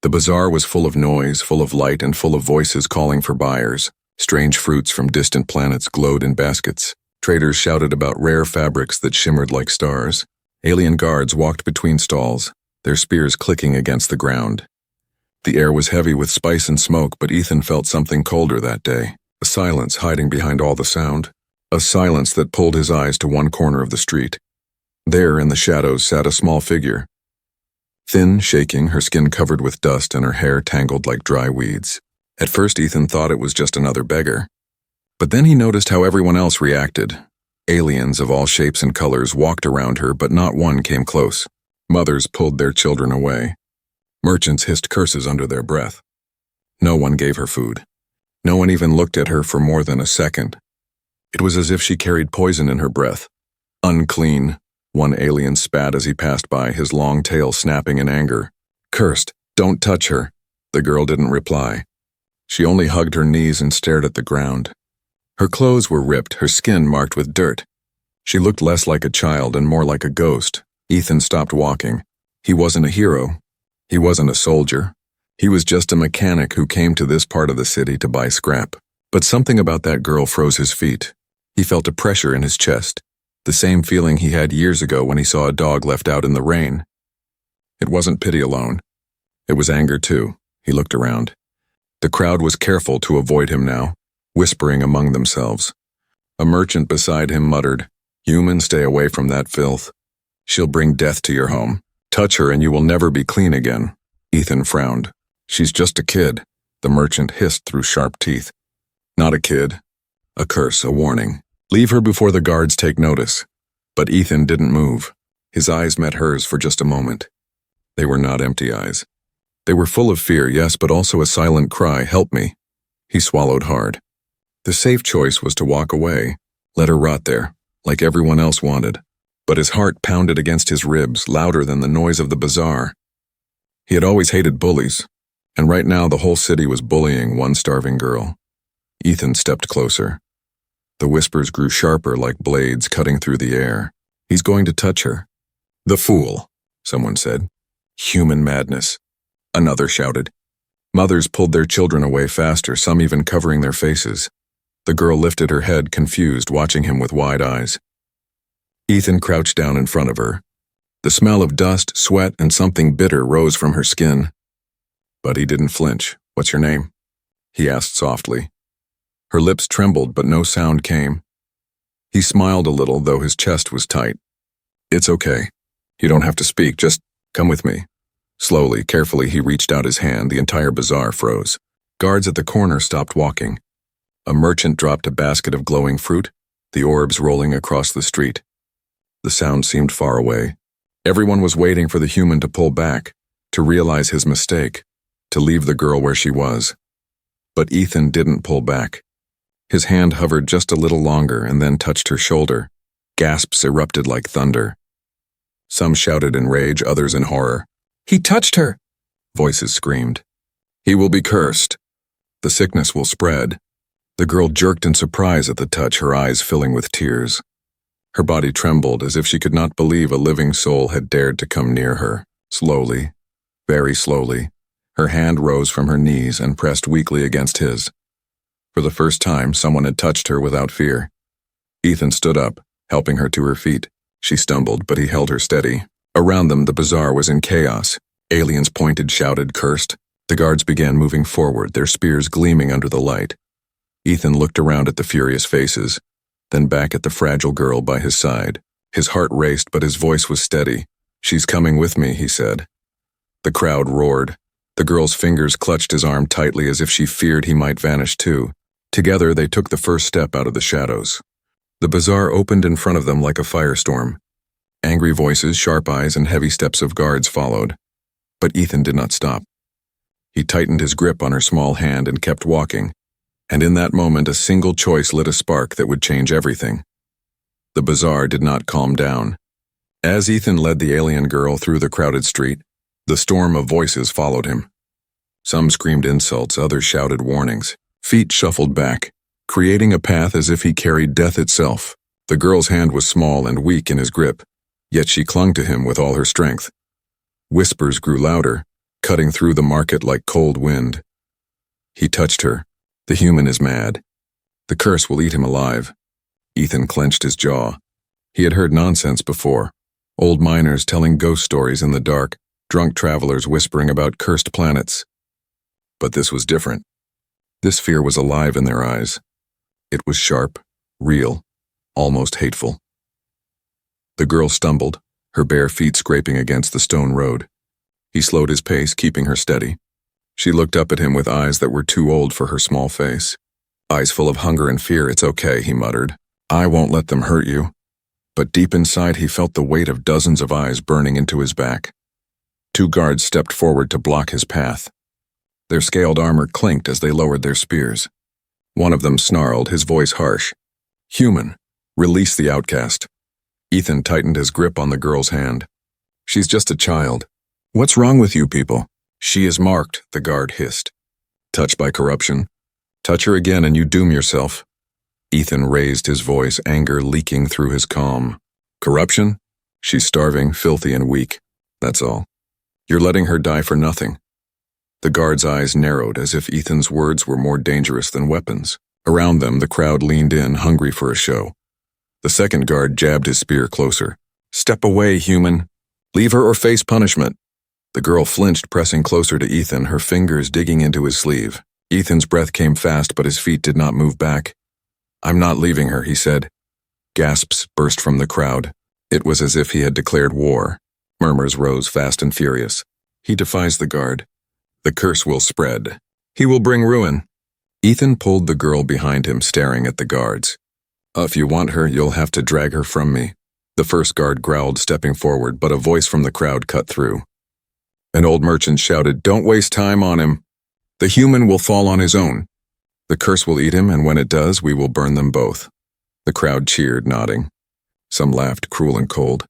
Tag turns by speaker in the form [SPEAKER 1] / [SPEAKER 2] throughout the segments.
[SPEAKER 1] The bazaar was full of noise, full of light, and full of voices calling for buyers. Strange fruits from distant planets glowed in baskets. Traders shouted about rare fabrics that shimmered like stars. Alien guards walked between stalls, their spears clicking against the ground. The air was heavy with spice and smoke, but Ethan felt something colder that day. A silence hiding behind all the sound. A silence that pulled his eyes to one corner of the street. There, in the shadows, sat a small figure. Thin, shaking, her skin covered with dust and her hair tangled like dry weeds. At first, Ethan thought it was just another beggar. But then he noticed how everyone else reacted. Aliens of all shapes and colors walked around her, but not one came close. Mothers pulled their children away. Merchants hissed curses under their breath. No one gave her food. No one even looked at her for more than a second. It was as if she carried poison in her breath. Unclean, one alien spat as he passed by, his long tail snapping in anger. Cursed, don't touch her. The girl didn't reply. She only hugged her knees and stared at the ground. Her clothes were ripped, her skin marked with dirt. She looked less like a child and more like a ghost. Ethan stopped walking. He wasn't a hero. He wasn't a soldier. He was just a mechanic who came to this part of the city to buy scrap. But something about that girl froze his feet. He felt a pressure in his chest, the same feeling he had years ago when he saw a dog left out in the rain. It wasn't pity alone. It was anger too. He looked around. The crowd was careful to avoid him now, whispering among themselves. A merchant beside him muttered, "Human, stay away from that filth. She'll bring death to your home. Touch her and you will never be clean again." Ethan frowned. "She's just a kid," the merchant hissed through sharp teeth. "Not a kid. A curse, a warning. Leave her before the guards take notice." But Ethan didn't move. His eyes met hers for just a moment. They were not empty eyes. They were full of fear, yes, but also a silent cry, "Help me." He swallowed hard. The safe choice was to walk away, let her rot there, like everyone else wanted. But his heart pounded against his ribs, louder than the noise of the bazaar. He had always hated bullies, and right now the whole city was bullying one starving girl. Ethan stepped closer. The whispers grew sharper like blades cutting through the air. "He's going to touch her." "The fool," someone said. "Human madness," another shouted. Mothers pulled their children away faster, some even covering their faces. The girl lifted her head, confused, watching him with wide eyes. Ethan crouched down in front of her. The smell of dust, sweat, and something bitter rose from her skin. But he didn't flinch. "What's your name?" he asked softly. Her lips trembled, but no sound came. He smiled a little, though his chest was tight. "It's okay. You don't have to speak, just come with me." Slowly, carefully, he reached out his hand. The entire bazaar froze. Guards at the corner stopped walking. A merchant dropped a basket of glowing fruit, the orbs rolling across the street. The sound seemed far away. Everyone was waiting for the human to pull back, to realize his mistake, to leave the girl where she was. But Ethan didn't pull back. His hand hovered just a little longer and then touched her shoulder. Gasps erupted like thunder. Some shouted in rage, others in horror. "He touched her!" Voices screamed. "He will be cursed. The sickness will spread." The girl jerked in surprise at the touch, her eyes filling with tears. Her body trembled as if she could not believe a living soul had dared to come near her. Slowly, very slowly, her hand rose from her knees and pressed weakly against his. For the first time, someone had touched her without fear. Ethan stood up, helping her to her feet. She stumbled, but he held her steady. Around them, the bazaar was in chaos. Aliens pointed, shouted, cursed. The guards began moving forward, their spears gleaming under the light. Ethan looked around at the furious faces, then back at the fragile girl by his side. His heart raced, but his voice was steady. "She's coming with me," he said. The crowd roared. The girl's fingers clutched his arm tightly as if she feared he might vanish too. Together, they took the first step out of the shadows. The bazaar opened in front of them like a firestorm. Angry voices, sharp eyes, and heavy steps of guards followed. But Ethan did not stop. He tightened his grip on her small hand and kept walking. And in that moment, a single choice lit a spark that would change everything. The bazaar did not calm down. As Ethan led the alien girl through the crowded street, the storm of voices followed him. Some screamed insults, others shouted warnings. Feet shuffled back, creating a path as if he carried death itself. The girl's hand was small and weak in his grip, yet she clung to him with all her strength. Whispers grew louder. cutting through the market like cold wind. He touched her. The human is mad. The curse will eat him alive. Ethan clenched his jaw. He had heard nonsense before. Old miners telling ghost stories in the dark, drunk travelers whispering about cursed planets. But this was different. This fear was alive in their eyes. It was sharp, real, almost hateful. The girl stumbled, her bare feet scraping against the stone road. He slowed his pace, keeping her steady. She looked up at him with eyes that were too old for her small face. Eyes full of hunger and fear. "It's okay," he muttered. "I won't let them hurt you." But deep inside he felt the weight of dozens of eyes burning into his back. 2 guards stepped forward to block his path. Their scaled armor clinked as they lowered their spears. One of them snarled, his voice harsh. "Human, release the outcast." Ethan tightened his grip on the girl's hand. "She's just a child. What's wrong with you people?" "She is marked," the guard hissed. "Touched by corruption? Touch her again and you doom yourself." Ethan raised his voice, anger leaking through his calm. "Corruption? She's starving, filthy, and weak. That's all. You're letting her die for nothing." The guard's eyes narrowed as if Ethan's words were more dangerous than weapons. Around them, the crowd leaned in, hungry for a show. The second guard jabbed his spear closer. "Step away, human. Leave her or face punishment." The girl flinched, pressing closer to Ethan, her fingers digging into his sleeve. Ethan's breath came fast, but his feet did not move back. "I'm not leaving her," he said. Gasps burst from the crowd. It was as if he had declared war. Murmurs rose fast and furious. "He defies the guard. The curse will spread. He will bring ruin." Ethan pulled the girl behind him, staring at the guards. "If you want her, you'll have to drag her from me." The first guard growled, stepping forward, but a voice from the crowd cut through. An old merchant shouted, "Don't waste time on him. The human will fall on his own. The curse will eat him, and when it does, we will burn them both." The crowd cheered, nodding. Some laughed, cruel and cold.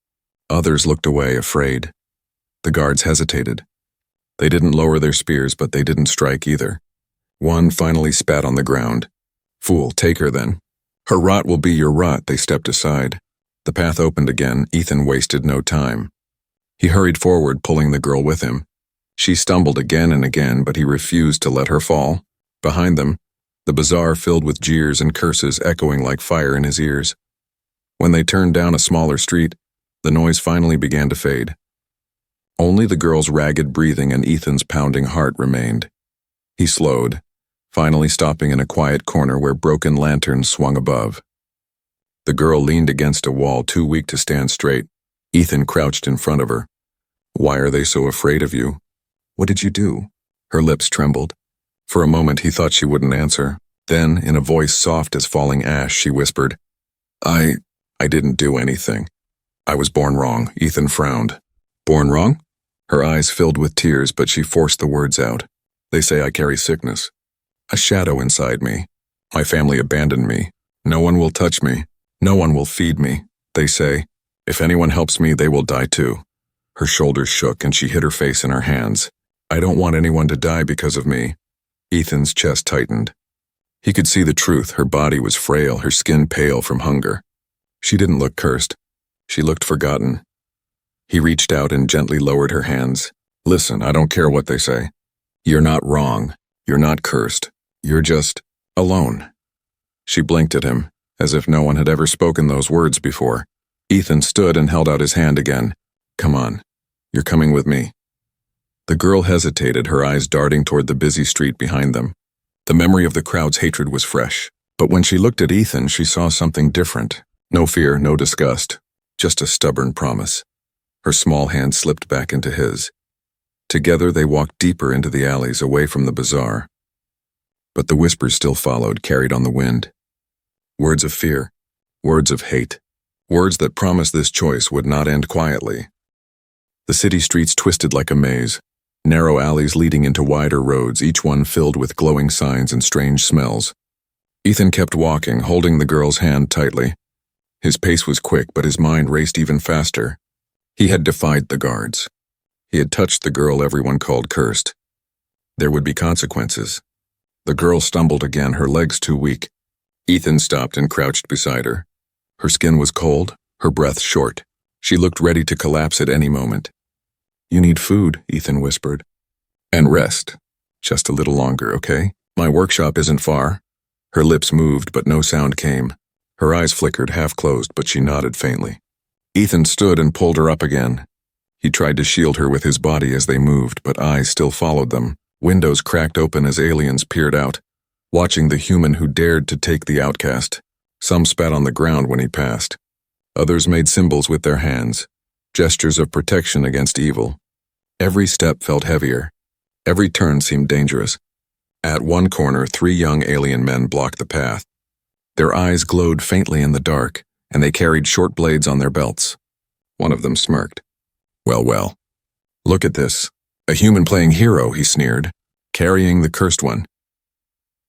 [SPEAKER 1] Others looked away, afraid. The guards hesitated. They didn't lower their spears, but they didn't strike either. One finally spat on the ground. "Fool, take her then. Her rot will be your rot." They stepped aside. The path opened again. Ethan wasted no time. He hurried forward, pulling the girl with him. She stumbled again and again, but he refused to let her fall. Behind them, the bazaar filled with jeers and curses echoing like fire in his ears. When they turned down a smaller street, the noise finally began to fade. Only the girl's ragged breathing and Ethan's pounding heart remained. He slowed, finally stopping in a quiet corner where broken lanterns swung above. The girl leaned against a wall, too weak to stand straight. Ethan crouched in front of her. "Why are they so afraid of you? What did you do?" Her lips trembled. For a moment he thought she wouldn't answer. Then, in a voice soft as falling ash, she whispered, I didn't do anything. I was born wrong." Ethan frowned. "Born wrong?" Her eyes filled with tears, but she forced the words out. "They say I carry sickness. A shadow inside me. My family abandoned me. No one will touch me. No one will feed me. They say, if anyone helps me, they will die too." Her shoulders shook and she hid her face in her hands. "I don't want anyone to die because of me." Ethan's chest tightened. He could see the truth. Her body was frail, her skin pale from hunger. She didn't look cursed. She looked forgotten. He reached out and gently lowered her hands. "Listen, I don't care what they say. You're not wrong. You're not cursed. You're just alone." She blinked at him, as if no one had ever spoken those words before. Ethan stood and held out his hand again. "Come on. You're coming with me." The girl hesitated, her eyes darting toward the busy street behind them. The memory of the crowd's hatred was fresh, but when she looked at Ethan, she saw something different. No fear, no disgust, just a stubborn promise. Her small hand slipped back into his. Together they walked deeper into the alleys, away from the bazaar. But the whispers still followed, carried on the wind. Words of fear, words of hate, words that promised this choice would not end quietly. The city streets twisted like a maze, narrow alleys leading into wider roads, each one filled with glowing signs and strange smells. Ethan kept walking, holding the girl's hand tightly. His pace was quick, but his mind raced even faster. He had defied the guards. He had touched the girl everyone called cursed. There would be consequences. The girl stumbled again, her legs too weak. Ethan stopped and crouched beside her. Her skin was cold, her breath short. She looked ready to collapse at any moment. "You need food," Ethan whispered. And rest. Just a little longer, okay? My workshop isn't far. Her lips moved, but no sound came. Her eyes flickered, half closed, but she nodded faintly. Ethan stood and pulled her up again. He tried to shield her with his body as they moved, but eyes still followed them. Windows cracked open as aliens peered out, watching the human who dared to take the outcast. Some spat on the ground when he passed. Others made symbols with their hands, gestures of protection against evil. Every step felt heavier. Every turn seemed dangerous. At one corner, 3 young alien men blocked the path. Their eyes glowed faintly in the dark, and they carried short blades on their belts. One of them smirked. Well. Look at this. A human playing hero, he sneered, carrying the cursed one.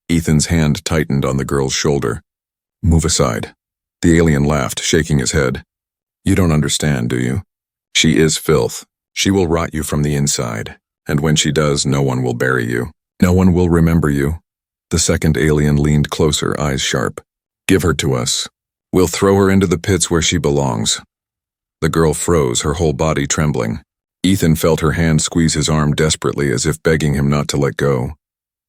[SPEAKER 1] Ethan's hand tightened on the girl's shoulder. Move aside. The alien laughed, shaking his head. You don't understand, do you? She is filth. She will rot you from the inside, and when she does, no one will bury you. No one will remember you. The second alien leaned closer, eyes sharp. Give her to us. We'll throw her into the pits where she belongs. The girl froze, her whole body trembling. Ethan felt her hand squeeze his arm desperately, as if begging him not to let go.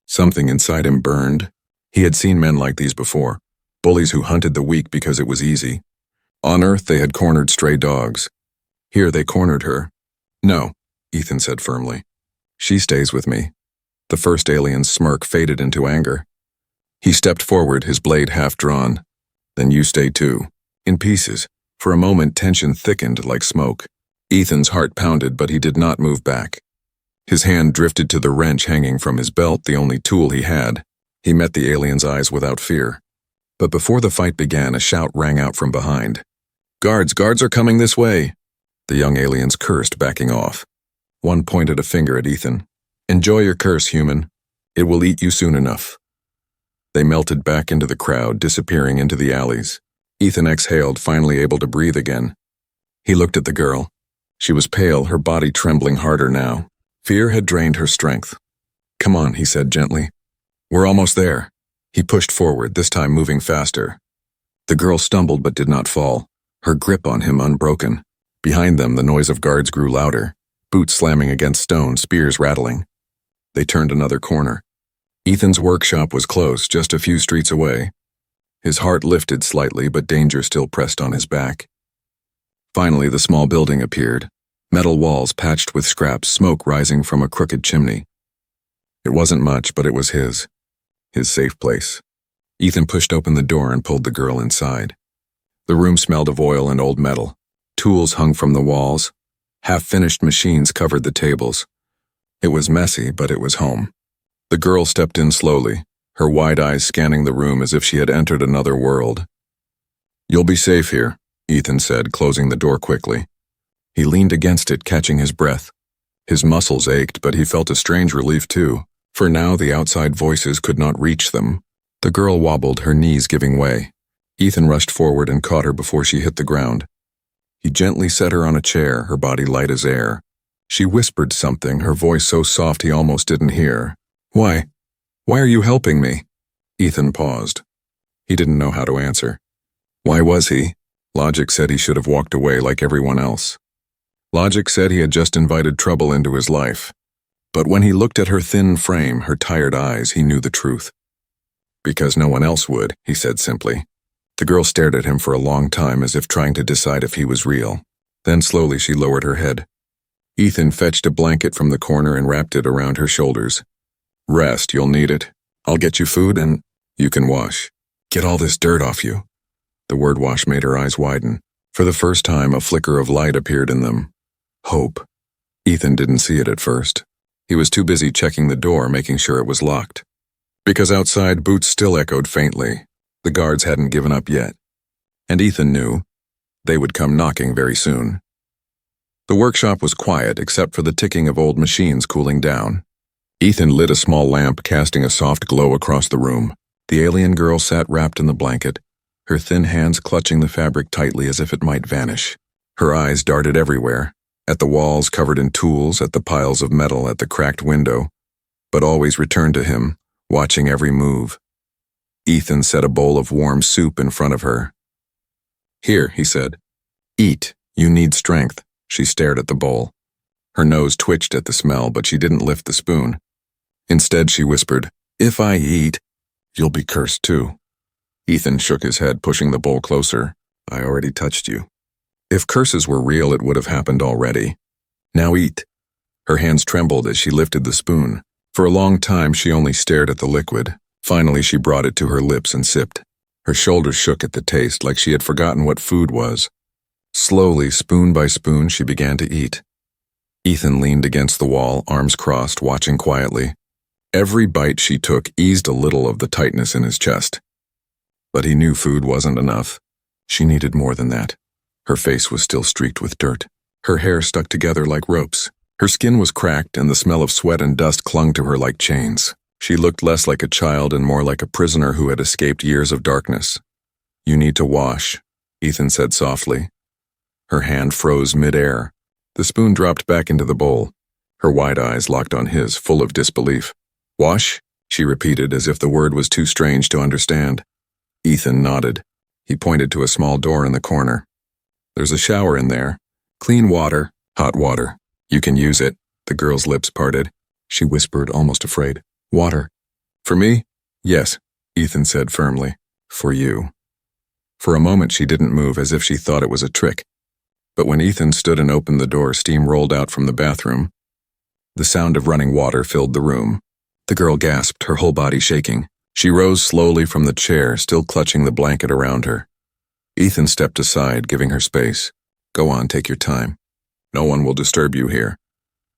[SPEAKER 1] Something inside him burned. He had seen men like these before, bullies who hunted the weak because it was easy. On Earth, they had cornered stray dogs. Here, they cornered her. No, Ethan said firmly. She stays with me. The first alien's smirk faded into anger. He stepped forward, his blade half drawn. Then you stay too. In pieces. For a moment, tension thickened like smoke. Ethan's heart pounded, but he did not move back. His hand drifted to the wrench hanging from his belt, the only tool he had. He met the alien's eyes without fear. But before the fight began, a shout rang out from behind. Guards are coming this way. The young aliens cursed, backing off. One pointed a finger at Ethan. Enjoy your curse, human. It will eat you soon enough. They melted back into the crowd, disappearing into the alleys. Ethan exhaled, finally able to breathe again. He looked at the girl. She was pale, her body trembling harder now. Fear had drained her strength. Come on, he said gently. We're almost there. He pushed forward, this time moving faster. The girl stumbled but did not fall, her grip on him unbroken. Behind them, the noise of guards grew louder, boots slamming against stone, spears rattling. They turned another corner. Ethan's workshop was close, just a few streets away. His heart lifted slightly, but danger still pressed on his back. Finally, the small building appeared, metal walls patched with scraps, smoke rising from a crooked chimney. It wasn't much, but it was his safe place. Ethan pushed open the door and pulled the girl inside. The room smelled of oil and old metal. Tools hung from the walls. Half-finished machines covered the tables. It was messy, but it was home. The girl stepped in slowly, her wide eyes scanning the room as if she had entered another world. You'll be safe here, Ethan said, closing the door quickly. He leaned against it, catching his breath. His muscles ached, but he felt a strange relief too, for now the outside voices could not reach them. The girl wobbled, her knees giving way. Ethan rushed forward and caught her before she hit the ground. He gently set her on a chair, her body light as air. She whispered something, her voice so soft he almost didn't hear. Why are you helping me? Ethan paused. He didn't know how to answer. Why was he? Logic said he should have walked away like everyone else. Logic said he had just invited trouble into his life. But when he looked at her thin frame, her tired eyes, he knew the truth. Because no one else would, he said simply. The girl stared at him for a long time as if trying to decide if he was real. Then slowly she lowered her head. Ethan fetched a blanket from the corner and wrapped it around her shoulders. Rest, you'll need it. I'll get you food and you can wash. Get all this dirt off you. The word wash made her eyes widen. For the first time, a flicker of light appeared in them. Hope. Ethan didn't see it at first. He was too busy checking the door, making sure it was locked. Because outside, boots still echoed faintly. The guards hadn't given up yet. And Ethan knew they would come knocking very soon. The workshop was quiet except for the ticking of old machines cooling down. Ethan lit a small lamp, casting a soft glow across the room. The alien girl sat wrapped in the blanket, her thin hands clutching the fabric tightly as if it might vanish. Her eyes darted everywhere, at the walls covered in tools, at the piles of metal, at the cracked window, but always returned to him, watching every move. Ethan set a bowl of warm soup in front of her. Here, he said. Eat. You need strength. She stared at the bowl. Her nose twitched at the smell, but she didn't lift the spoon. Instead, she whispered, "If I eat, you'll be cursed too." Ethan shook his head, pushing the bowl closer. "I already touched you. If curses were real, it would have happened already. Now eat." Her hands trembled as she lifted the spoon. For a long time, she only stared at the liquid. Finally, she brought it to her lips and sipped. Her shoulders shook at the taste, like she had forgotten what food was. Slowly, spoon by spoon, she began to eat. Ethan leaned against the wall, arms crossed, watching quietly. Every bite she took eased a little of the tightness in his chest. But he knew food wasn't enough. She needed more than that. Her face was still streaked with dirt. Her hair stuck together like ropes. Her skin was cracked, and the smell of sweat and dust clung to her like chains. She looked less like a child and more like a prisoner who had escaped years of darkness. "You need to wash," Ethan said softly. Her hand froze mid-air. The spoon dropped back into the bowl. Her wide eyes locked on his, full of disbelief. "Wash?" she repeated, as if the word was too strange to understand. Ethan nodded. He pointed to a small door in the corner. "There's a shower in there. Clean water, hot water. You can use it." The girl's lips parted. She whispered, almost afraid. "Water. For me?" "Yes," Ethan said firmly. "For you." For a moment she didn't move, as if she thought it was a trick. But when Ethan stood and opened the door, steam rolled out from the bathroom. The sound of running water filled the room. The girl gasped, her whole body shaking. She rose slowly from the chair, still clutching the blanket around her. Ethan stepped aside, giving her space. "Go on, take your time. No one will disturb you here."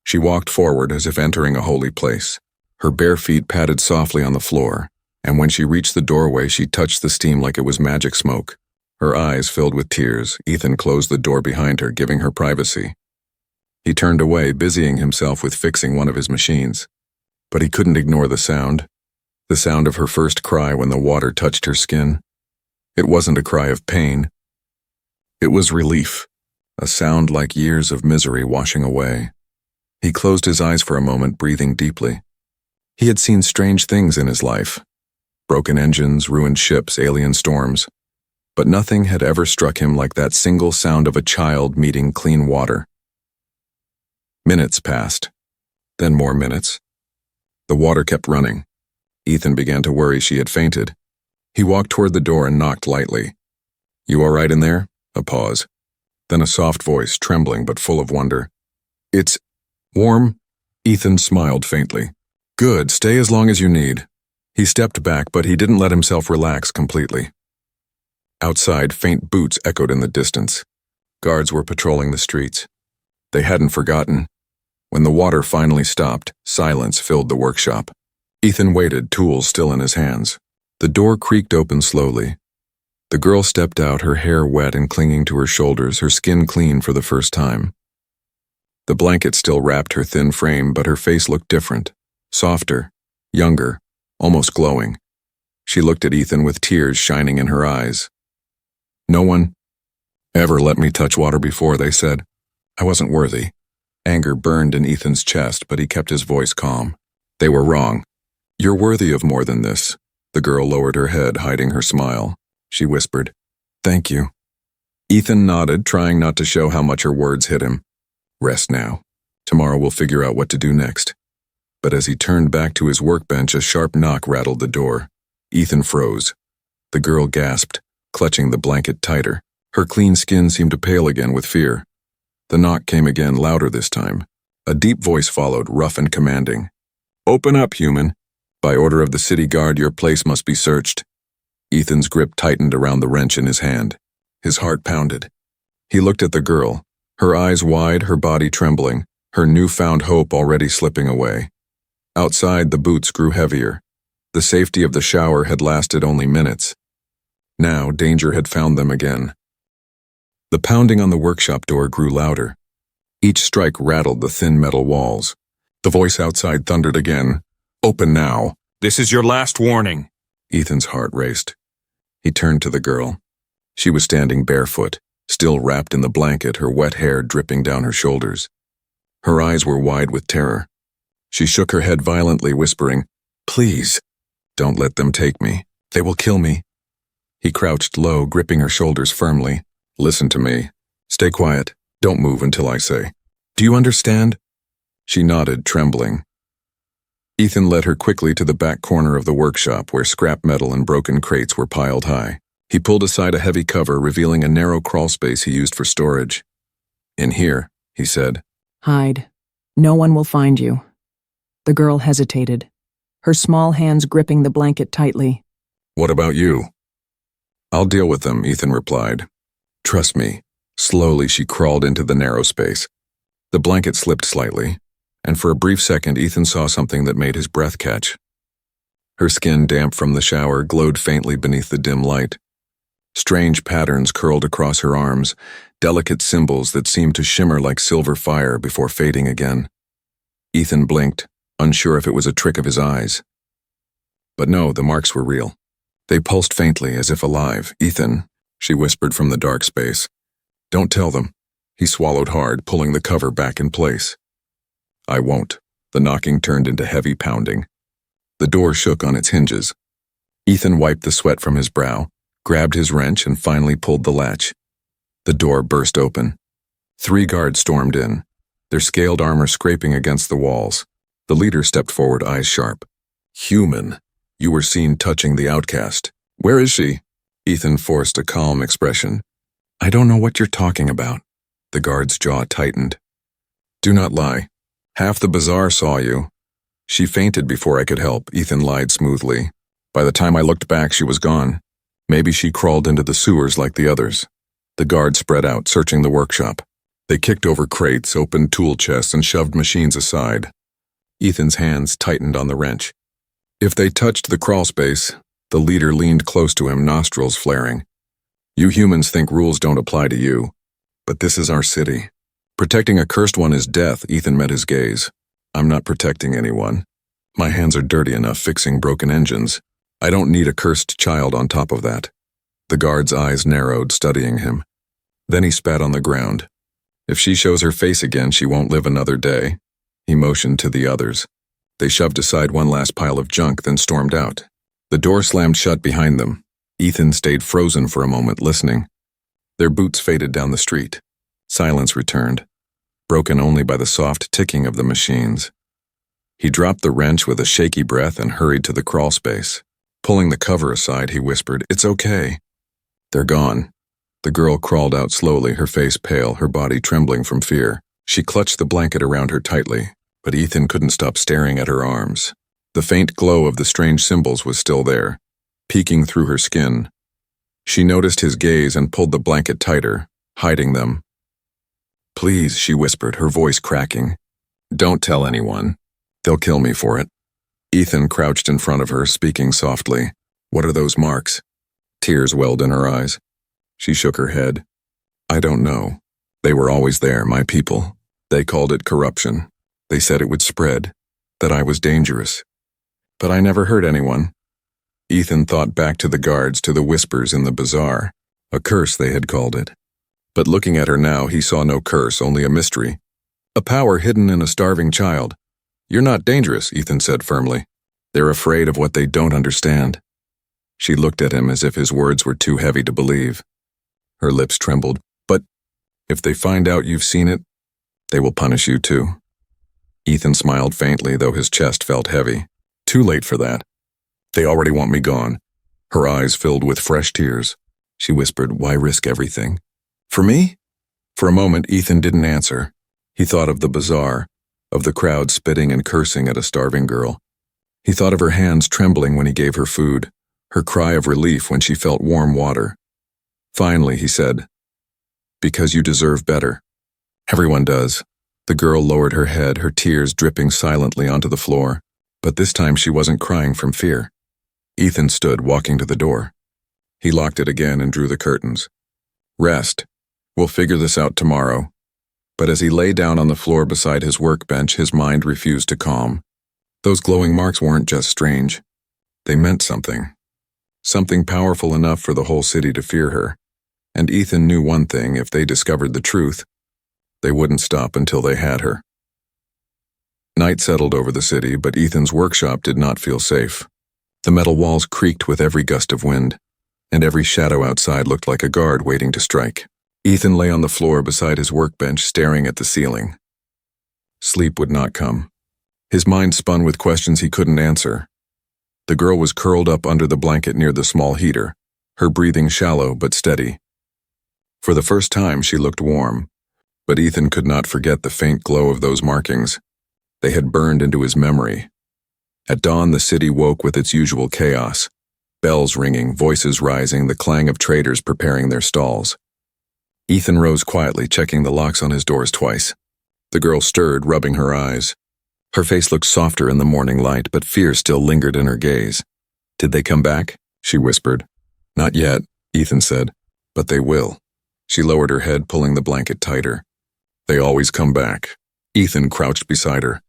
[SPEAKER 1] She walked forward as if entering a holy place. Her bare feet patted softly on the floor, and when she reached the doorway, she touched the steam like it was magic smoke. Her eyes filled with tears. Ethan closed the door behind her, giving her privacy. He turned away, busying himself with fixing one of his machines. But he couldn't ignore the sound of her first cry when the water touched her skin. It wasn't a cry of pain. It was relief, a sound like years of misery washing away. He closed his eyes for a moment, breathing deeply. He had seen strange things in his life. Broken engines, ruined ships, alien storms. But nothing had ever struck him like that single sound of a child meeting clean water. Minutes passed. Then more minutes. The water kept running. Ethan began to worry she had fainted. He walked toward the door and knocked lightly. "You all right in there?" A pause. Then a soft voice, trembling but full of wonder. "It's warm?" Ethan smiled faintly. "Good, stay as long as you need." He stepped back, but he didn't let himself relax completely. Outside, faint boots echoed in the distance. Guards were patrolling the streets. They hadn't forgotten. When the water finally stopped, silence filled the workshop. Ethan waited, tools still in his hands. The door creaked open slowly. The girl stepped out, her hair wet and clinging to her shoulders, her skin clean for the first time. The blanket still wrapped her thin frame, but her face looked different. Softer, younger, almost glowing. She looked at Ethan with tears shining in her eyes. "No one ever let me touch water before," they said. "I wasn't worthy." Anger burned in Ethan's chest, but he kept his voice calm. "They were wrong. You're worthy of more than this." The girl lowered her head, hiding her smile. She whispered, "Thank you." Ethan nodded, trying not to show how much her words hit him. "Rest now. Tomorrow we'll figure out what to do next." But as he turned back to his workbench, a sharp knock rattled the door. Ethan froze. The girl gasped, clutching the blanket tighter. Her clean skin seemed to pale again with fear. The knock came again, louder this time. A deep voice followed, rough and commanding. "Open up, human. By order of the city guard, your place must be searched." Ethan's grip tightened around the wrench in his hand. His heart pounded. He looked at the girl, her eyes wide, her body trembling, her newfound hope already slipping away. Outside, the boots grew heavier. The safety of the shower had lasted only minutes. Now, danger had found them again. The pounding on the workshop door grew louder. Each strike rattled the thin metal walls. The voice outside thundered again. "Open now. This is your last warning." Ethan's heart raced. He turned to the girl. She was standing barefoot, still wrapped in the blanket, her wet hair dripping down her shoulders. Her eyes were wide with terror. She shook her head violently, whispering, "Please, don't let them take me. They will kill me." He crouched low, gripping her shoulders firmly. "Listen to me. Stay quiet. Don't move until I say. Do you understand? She nodded, trembling. Ethan led her quickly to the back corner of the workshop where scrap metal and broken crates were piled high. He pulled aside a heavy cover, revealing a narrow crawl space he used for storage. "In here," he said.
[SPEAKER 2] "Hide. No one will find you." The girl hesitated, her small hands gripping the blanket tightly.
[SPEAKER 1] "What about you?" "I'll deal with them," Ethan replied. "Trust me." Slowly she crawled into the narrow space. The blanket slipped slightly, and for a brief second Ethan saw something that made his breath catch. Her skin, damp from the shower, glowed faintly beneath the dim light. Strange patterns curled across her arms, delicate symbols that seemed to shimmer like silver fire before fading again. Ethan blinked, unsure if it was a trick of his eyes. But no, the marks were real. They pulsed faintly, as if alive. "Ethan," she whispered from the dark space. "Don't tell them." He swallowed hard, pulling the cover back in place. "I won't." The knocking turned into heavy pounding. The door shook on its hinges. Ethan wiped the sweat from his brow, grabbed his wrench, and finally pulled the latch. The door burst open. 3 guards stormed in, their scaled armor scraping against the walls. The leader stepped forward, eyes sharp. "Human, you were seen touching the outcast. Where is she?" Ethan forced a calm expression. "I don't know what you're talking about." The guard's jaw tightened. "Do not lie. Half the bazaar saw you." "She fainted before I could help," Ethan lied smoothly. "By the time I looked back, she was gone. Maybe she crawled into the sewers like the others." The guard spread out, searching the workshop. They kicked over crates, opened tool chests, and shoved machines aside. Ethan's hands tightened on the wrench. "If they touched the crawl space," the leader leaned close to him, nostrils flaring. "You humans think rules don't apply to you. But this is our city. Protecting a cursed one is death." Ethan met his gaze. "I'm not protecting anyone. My hands are dirty enough fixing broken engines. I don't need a cursed child on top of that." The guard's eyes narrowed, studying him. Then he spat on the ground. "If she shows her face again, she won't live another day." He motioned to the others. They shoved aside one last pile of junk, then stormed out. The door slammed shut behind them. Ethan stayed frozen for a moment, listening. Their boots faded down the street. Silence returned, broken only by the soft ticking of the machines. He dropped the wrench with a shaky breath and hurried to the crawl space. Pulling the cover aside, he whispered, "It's okay." "They're gone." The girl crawled out slowly, her face pale, her body trembling from fear. She clutched the blanket around her tightly, but Ethan couldn't stop staring at her arms. The faint glow of the strange symbols was still there, peeking through her skin. She noticed his gaze and pulled the blanket tighter, hiding them. "Please," she whispered, her voice cracking. "Don't tell anyone. They'll kill me for it." Ethan crouched in front of her, speaking softly. "What are those marks?" Tears welled in her eyes. She shook her head. "I don't know. They were always there, my people. They called it corruption. They said it would spread, that I was dangerous. But I never hurt anyone." Ethan thought back to the guards, to the whispers in the bazaar. A curse, they had called it. But looking at her now, he saw no curse, only a mystery. A power hidden in a starving child. "You're not dangerous," Ethan said firmly. "They're afraid of what they don't understand." She looked at him as if his words were too heavy to believe. Her lips trembled. "But if they find out you've seen it, they will punish you too." Ethan smiled faintly, though his chest felt heavy. "Too late for that. They already want me gone." Her eyes filled with fresh tears. She whispered, "Why risk everything? For me?" For a moment, Ethan didn't answer. He thought of the bazaar, of the crowd spitting and cursing at a starving girl. He thought of her hands trembling when he gave her food, her cry of relief when she felt warm water. Finally, he said, "Because you deserve better." "Everyone does." The girl lowered her head, her tears dripping silently onto the floor. But this time she wasn't crying from fear. Ethan stood, walking to the door. He locked it again and drew the curtains. "Rest. We'll figure this out tomorrow." But as he lay down on the floor beside his workbench, his mind refused to calm. Those glowing marks weren't just strange. They meant something. Something powerful enough for the whole city to fear her. And Ethan knew one thing: if they discovered the truth, they wouldn't stop until they had her. Night settled over the city, but Ethan's workshop did not feel safe. The metal walls creaked with every gust of wind, and every shadow outside looked like a guard waiting to strike. Ethan lay on the floor beside his workbench, staring at the ceiling. Sleep would not come. His mind spun with questions he couldn't answer. The girl was curled up under the blanket near the small heater, her breathing shallow but steady. For the first time, she looked warm, but Ethan could not forget the faint glow of those markings. They had burned into his memory. At dawn, the city woke with its usual chaos. Bells ringing, voices rising, the clang of traders preparing their stalls. Ethan rose quietly, checking the locks on his doors twice. The girl stirred, rubbing her eyes. Her face looked softer in the morning light, but fear still lingered in her gaze. "Did they come back?" she whispered. "Not yet," Ethan said, "but they will." She lowered her head, pulling the blanket tighter. "They always come back." Ethan crouched beside her.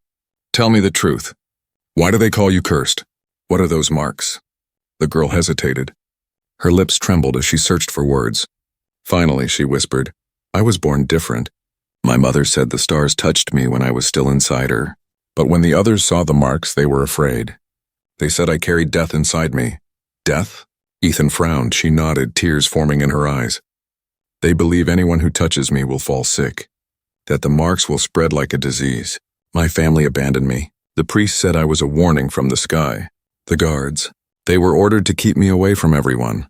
[SPEAKER 1] "Tell me the truth. Why do they call you cursed? What are those marks?" The girl hesitated. Her lips trembled as she searched for words. Finally, she whispered, "I was born different. My mother said the stars touched me when I was still inside her. But when the others saw the marks, they were afraid. They said I carried death inside me." "Death?" Ethan frowned. She nodded, tears forming in her eyes. "They believe anyone who touches me will fall sick, that the marks will spread like a disease. My family abandoned me. The priest said I was a warning from the sky. The guards, they were ordered to keep me away from everyone."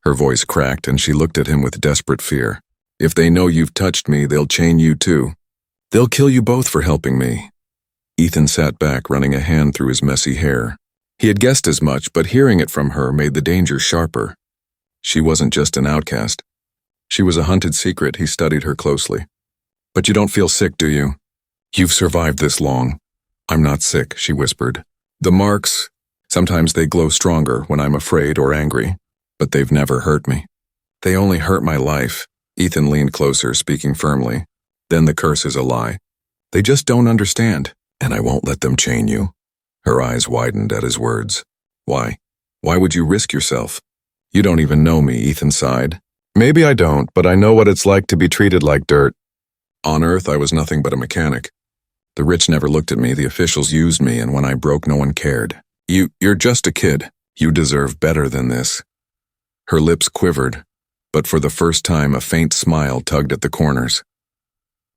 [SPEAKER 1] Her voice cracked, and she looked at him with desperate fear. "If they know you've touched me, they'll chain you too. They'll kill you both for helping me." Ethan sat back, running a hand through his messy hair. He had guessed as much, but hearing it from her made the danger sharper. She wasn't just an outcast. She was a hunted secret. He studied her closely. "But you don't feel sick, do you? You've survived this long." "I'm not sick," she whispered. "The marks, sometimes they glow stronger when I'm afraid or angry, but they've never hurt me. They only hurt my life." Ethan leaned closer, speaking firmly. "Then the curse is a lie. They just don't understand, and I won't let them chain you." Her eyes widened at his words. "Why? Why would you risk yourself? You don't even know me," Ethan sighed. "Maybe I don't, but I know what it's like to be treated like dirt. On Earth, I was nothing but a mechanic. The rich never looked at me, the officials used me, and when I broke, no one cared. You're just a kid. You deserve better than this." Her lips quivered, but for the first time a faint smile tugged at the corners.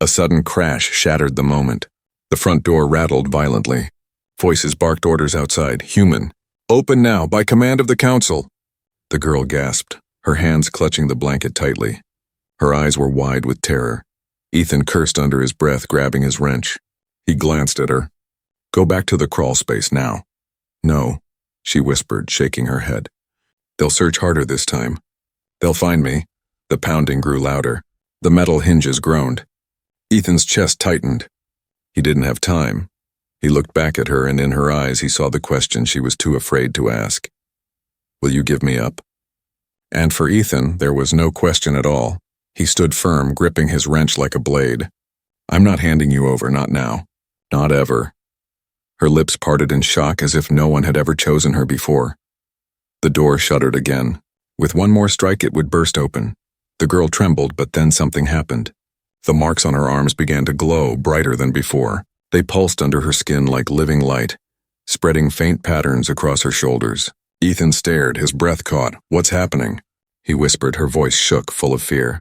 [SPEAKER 1] A sudden crash shattered the moment. The front door rattled violently. Voices barked orders outside. "Human. Open now, by command of the council." The girl gasped, her hands clutching the blanket tightly. Her eyes were wide with terror. Ethan cursed under his breath, grabbing his wrench. He glanced at her. "Go back to the crawl space now." "No," she whispered, shaking her head. "They'll search harder this time. They'll find me." The pounding grew louder. The metal hinges groaned. Ethan's chest tightened. He didn't have time. He looked back at her, and in her eyes he saw the question she was too afraid to ask. "Will you give me up?" And for Ethan, there was no question at all. He stood firm, gripping his wrench like a blade. "I'm not handing you over, not now. Not ever." Her lips parted in shock as if no one had ever chosen her before. The door shuddered again. With one more strike, it would burst open. The girl trembled, but then something happened. The marks on her arms began to glow, brighter than before. They pulsed under her skin like living light, spreading faint patterns across her shoulders. Ethan stared, his breath caught. "What's happening?" he whispered, her voice shook, full of fear.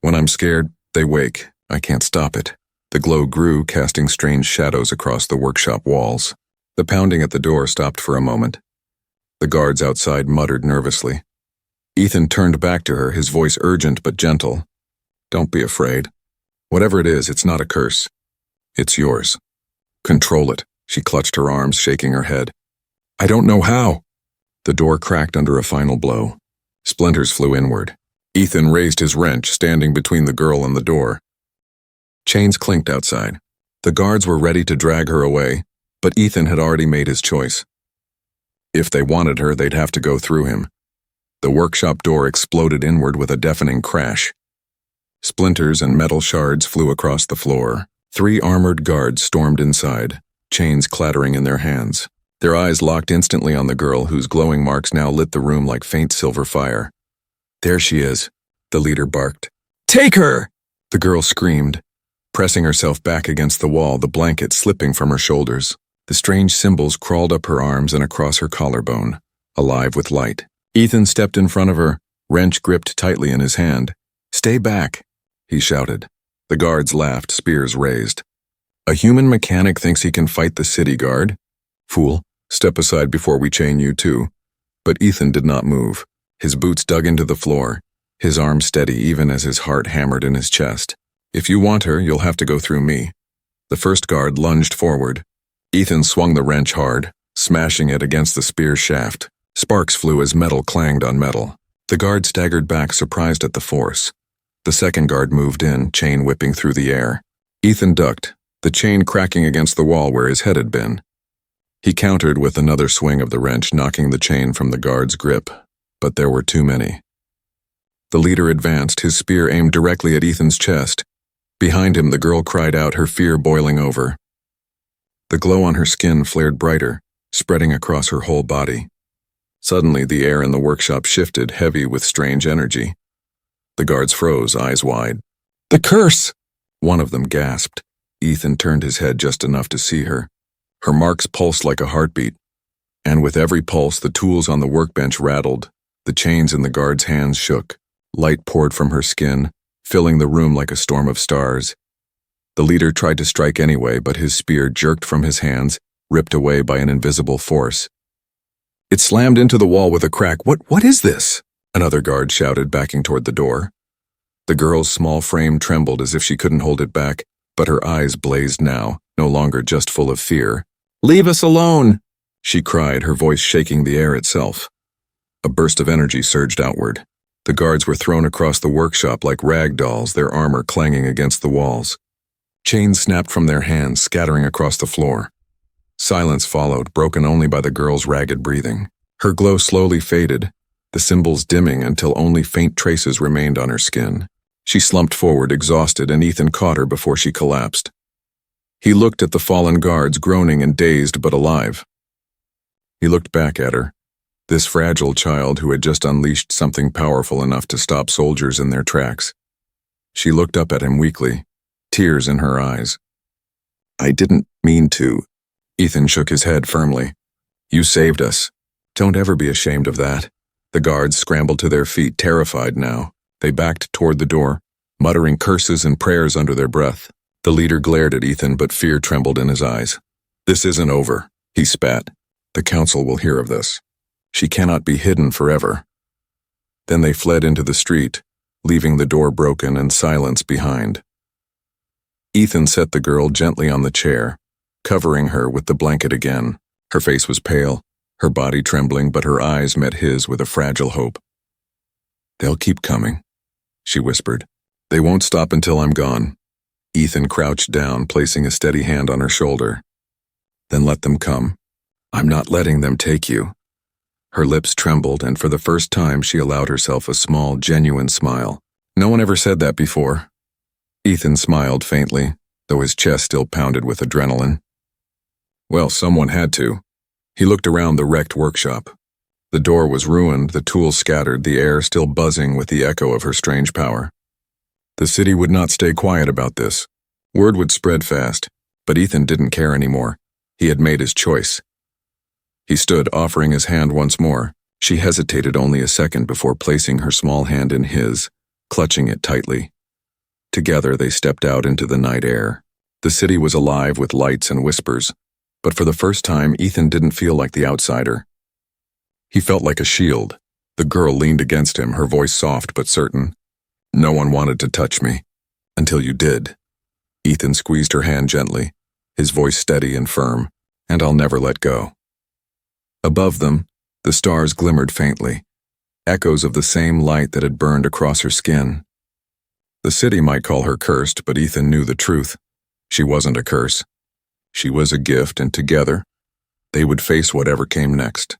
[SPEAKER 1] "When I'm scared, they wake. I can't stop it." The glow grew, casting strange shadows across the workshop walls. The pounding at the door stopped for a moment. The guards outside muttered nervously. Ethan turned back to her, his voice urgent but gentle. "Don't be afraid. Whatever it is, it's not a curse. It's yours. Control it." She clutched her arms, shaking her head. "I don't know how." The door cracked under a final blow. Splinters flew inward. Ethan raised his wrench, standing between the girl and the door. Chains clinked outside. The guards were ready to drag her away, but Ethan had already made his choice. If they wanted her, they'd have to go through him. The workshop door exploded inward with a deafening crash. Splinters and metal shards flew across the floor. 3 armored guards stormed inside, chains clattering in their hands. Their eyes locked instantly on the girl, whose glowing marks now lit the room like faint silver fire. "There she is," the leader barked. "Take her!" The girl screamed, pressing herself back against the wall, the blanket slipping from her shoulders. The strange symbols crawled up her arms and across her collarbone, alive with light. Ethan stepped in front of her, wrench gripped tightly in his hand. "Stay back," he shouted. The guards laughed, spears raised. A human mechanic thinks he can fight the city guard? Fool, step aside before we chain you too. But Ethan did not move. His boots dug into the floor, his arm steady even as his heart hammered in his chest. If you want her, you'll have to go through me. The first guard lunged forward. Ethan swung the wrench hard, smashing it against the spear shaft. Sparks flew as metal clanged on metal. The guard staggered back, surprised at the force. The second guard moved in, chain whipping through the air. Ethan ducked, the chain cracking against the wall where his head had been. He countered with another swing of the wrench, knocking the chain from the guard's grip, but there were too many. The leader advanced, his spear aimed directly at Ethan's chest. Behind him, the girl cried out, her fear boiling over. The glow on her skin flared brighter, spreading across her whole body. Suddenly, the air in the workshop shifted, heavy with strange energy. The guards froze, eyes wide. "The curse!" One of them gasped. Ethan turned his head just enough to see her. Her marks pulsed like a heartbeat, and with every pulse, the tools on the workbench rattled. The chains in the guard's hands shook. Light poured from her skin, filling the room like a storm of stars. The leader tried to strike anyway, but his spear jerked from his hands, ripped away by an invisible force. It slammed into the wall with a crack. What is this?" Another guard shouted, backing toward the door. The girl's small frame trembled as if she couldn't hold it back, but her eyes blazed now, no longer just full of fear. "Leave us alone!" she cried, her voice shaking the air itself. A burst of energy surged outward. The guards were thrown across the workshop like rag dolls, their armor clanging against the walls. Chains snapped from their hands, scattering across the floor. Silence followed, broken only by the girl's ragged breathing. Her glow slowly faded, the symbols dimming until only faint traces remained on her skin. She slumped forward, exhausted, and Ethan caught her before she collapsed. He looked at the fallen guards, groaning and dazed but alive. He looked back at her, this fragile child who had just unleashed something powerful enough to stop soldiers in their tracks. She looked up at him weakly, tears in her eyes. "I didn't mean to." Ethan shook his head firmly. "You saved us. Don't ever be ashamed of that." The guards scrambled to their feet, terrified now. They backed toward the door, muttering curses and prayers under their breath. The leader glared at Ethan, but fear trembled in his eyes. "This isn't over," he spat. "The council will hear of this. She cannot be hidden forever." Then they fled into the street, leaving the door broken and silence behind. Ethan set the girl gently on the chair, covering her with the blanket again. Her face was pale, her body trembling, but her eyes met his with a fragile hope. "They'll keep coming," she whispered. "They won't stop until I'm gone." Ethan crouched down, placing a steady hand on her shoulder. "Then let them come. I'm not letting them take you." Her lips trembled, and for the first time she allowed herself a small, genuine smile. No one ever said that before. Ethan smiled faintly, though his chest still pounded with adrenaline. Well, someone had to. He looked around the wrecked workshop. The door was ruined, the tools scattered, the air still buzzing with the echo of her strange power. The city would not stay quiet about this. Word would spread fast, but Ethan didn't care anymore. He had made his choice. He stood, offering his hand once more. She hesitated only a second before placing her small hand in his, clutching it tightly. Together they stepped out into the night air. The city was alive with lights and whispers, but for the first time Ethan didn't feel like the outsider. He felt like a shield. The girl leaned against him, her voice soft but certain. "No one wanted to touch me. Until you did." Ethan squeezed her hand gently, his voice steady and firm. "And I'll never let go." Above them, the stars glimmered faintly, echoes of the same light that had burned across her skin. The city might call her cursed, but Ethan knew the truth. She wasn't a curse. She was a gift, and together, they would face whatever came next.